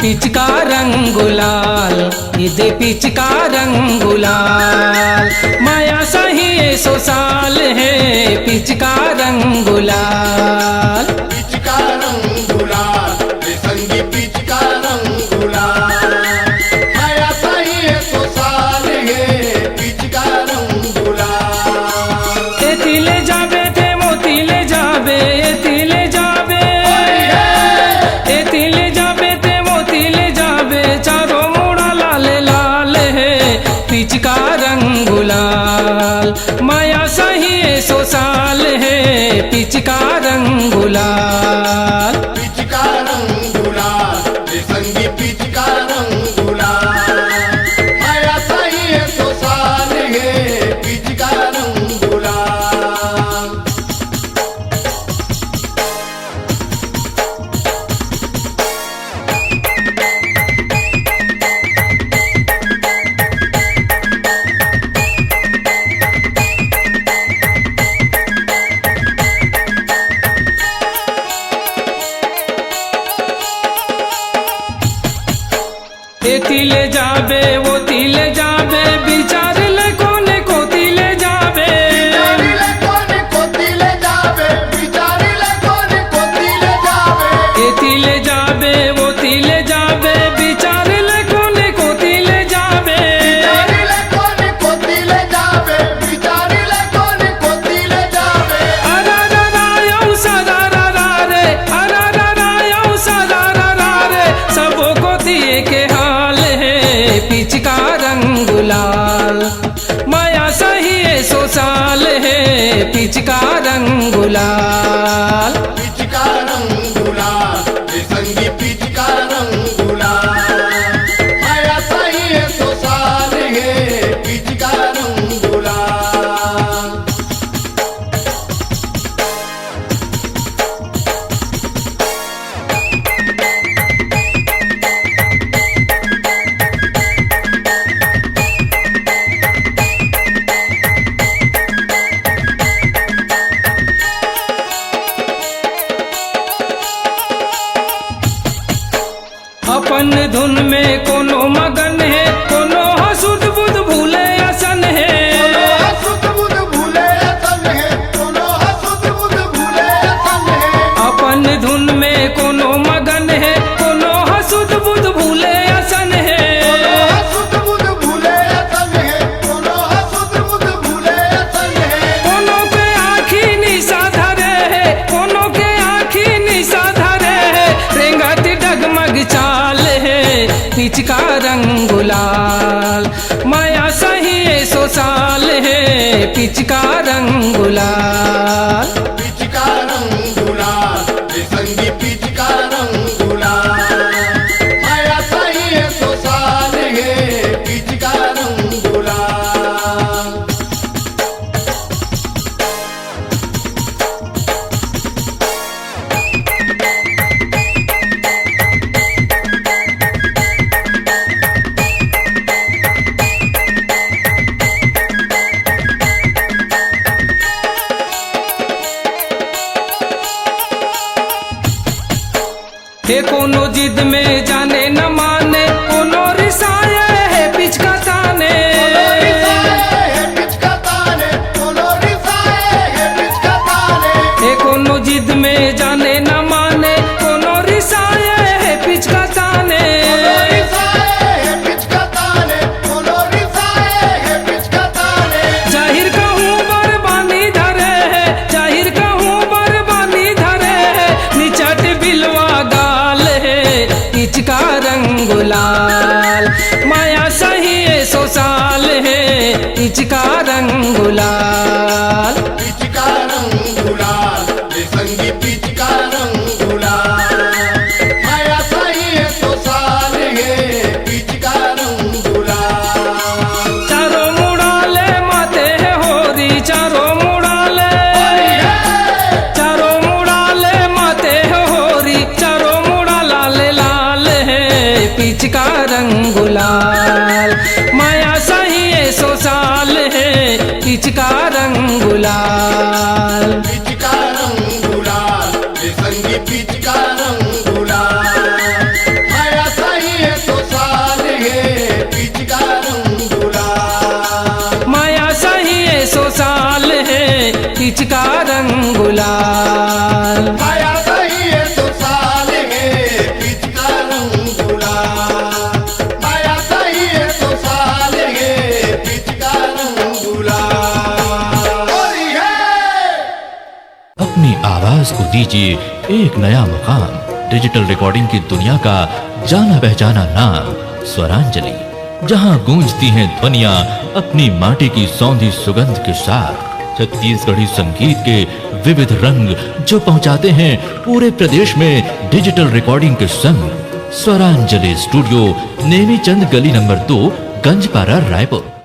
Pitch का रंग गुलाल, ईदे पिच का रंग गुलाल, माया सही 100 साल है पिच का रंग गुलाल। पिच का रंग गुलाल, संगी पिच का रंग गुलाल, माया सही 100 साल है पिच का रंग गुलाल। एतिले जाबे ते मोतीले जाबे, एतिले जाबे, एतिले जाबे ते मोतीले जाबे, चारों मुड़ा लाल लाल है पिच का रंग गुलाल, माया सही 100 साल है पिच का रंग गुलाल। पिच का रंग गुलाल, संगी पिच का रंग गुलाल, माया सही 100 साल है पिच का रंग गुलाल। एतिले जाबे वो तिले जाबे, विचार ले कोने को तिले जाबे, विचारिले कोने को तिले जाबे, विचारिले कोने को तिले जाबे, एतिले जाबे वो तिले जाबे, विचार ले कोने को तिले जाबे, विचारिले कोने को तिले जाबे, विचारिले कोने को तिले जाबे। अरा रा रा यौ सदा रा रा रे, अरा रा रा यौ सदा रा रा रे, सबो को दिए के हाल है पिच का रंग गुलाल, माया सही 100 साल है पिच का रंग गुलाल। पिच का रंग गुलाल, संगी पिच का रंग गुलाल, माया सही 100 साल है पिच का रंग गुलाल। अपन धुन में कोनो मगन है, कोनो हसुद बुद भूले असन है, कोनो हसुत बुध भूले असन है, कोनो हसुत बुध भूले असन है, अपन धुन में कोनो मगन है, कोनो हसुद बुद भूले असन है, कोनो हसुत बुध भूले असन है, कोनो हसुत बुध भूले असन है। कोनो के आँखी निशा धरे है, कोनो के आँखी निशा धरे है, रेंगत डगमग चाल है पिच का रंग गुलाल, माया सही 100 साल है पिच का रंग गुलाल। पिच का रंग गुलाल, संगी पिच का रंग गुलाल, माया सही 100 साल है पिच का रंग गुलाल। हे कोनो जिद में जाने न माने, कोनो रिसाए है पिच का ताने, कोनो रिसाए है पिच का ताने, कोनो रिसाए है पिच का ताने, हे कोनो जिद में जाने न माने, कोनो रिसाए है पिच का ताने, कोनो रिसाए है पिच का ताने, कोनो रिसाए है पिच का ताने। जाहिर कहूँ बरबानी धरे है, जाहिर कहूँ बरबानी धरे है, निचट बिलवा गाल है पिच का रंग गुलाल, माया सही 100 साल है पिच का रंग गुलाल। पिच का रंग गुलाल, संगी पिच का रंग गुलाल, माया सही 100 साल है पिच का रंग गुलाल। चारों मुड़ा ले माते है होरी, चारों मुड़ा ले, चारों मुड़ा ले माते है होरी, चारों मुड़ा लाल लाल है पिच का रंग गुलाल, माया सही 100 साल है पिच का रंग गुलाल। पिच का रंग गुलाल, संगी पिच का रंग गुलाल, माया सही दीजिए एक नया मुकाम, डिजिटल रिकॉर्डिंग की दुनिया का जाना पहचाना नाम स्वरांजलि, जहां गूंजती हैं ध्वनियां अपनी माटी की सौंधी सुगंध के साथ। छत्तीसगढ़ी संगीत के विविध रंग जो पहुंचाते हैं पूरे प्रदेश में डिजिटल रिकॉर्डिंग के संग। स्वरांजलि स्टूडियो, नेमीचंद गली नंबर 2, गंजपारा, रायपुर।